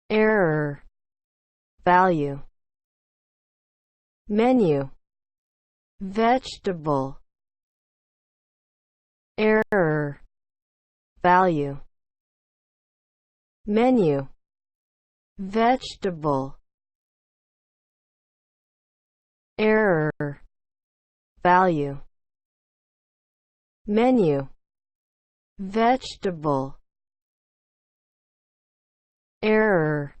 error, value, menu, vegetable, error, value, menu, vegetable, error, value, menu, vegetable, error,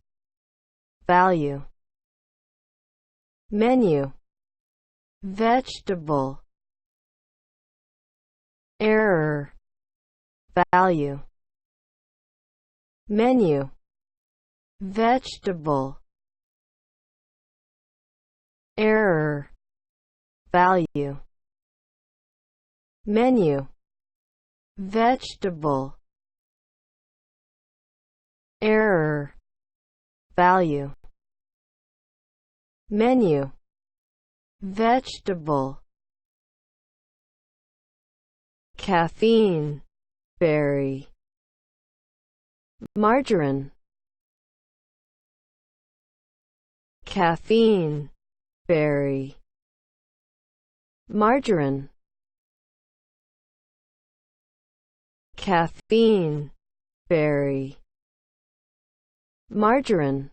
value, menu, vegetable, error, value, menu, vegetable, error, value, menu, vegetable, error, value, menu, vegetable, caffeine, berry, margarine, caffeine, berry, margarine, caffeine, berry, margarine,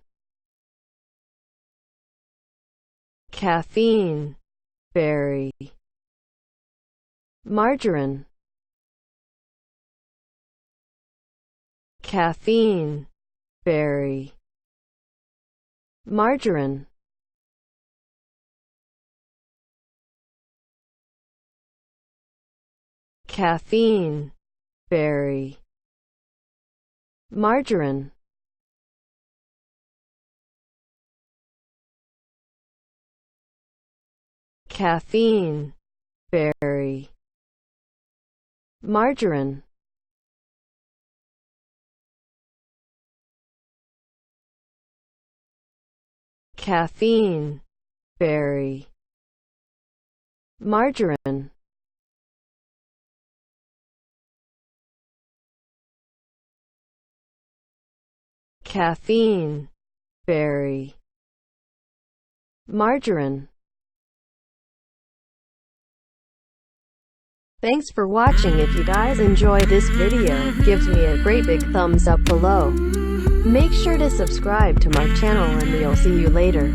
caffeine, berry, margarine, caffeine, berry, margarine, caffeine, berry, margarine, caffeine, berry, margarine, caffeine, berry, margarine, caffeine, berry, margarine. Thanks for watching. If you guys enjoy this video, gives me a great big thumbs up below. Make sure to subscribe to my channel and we'll see you later.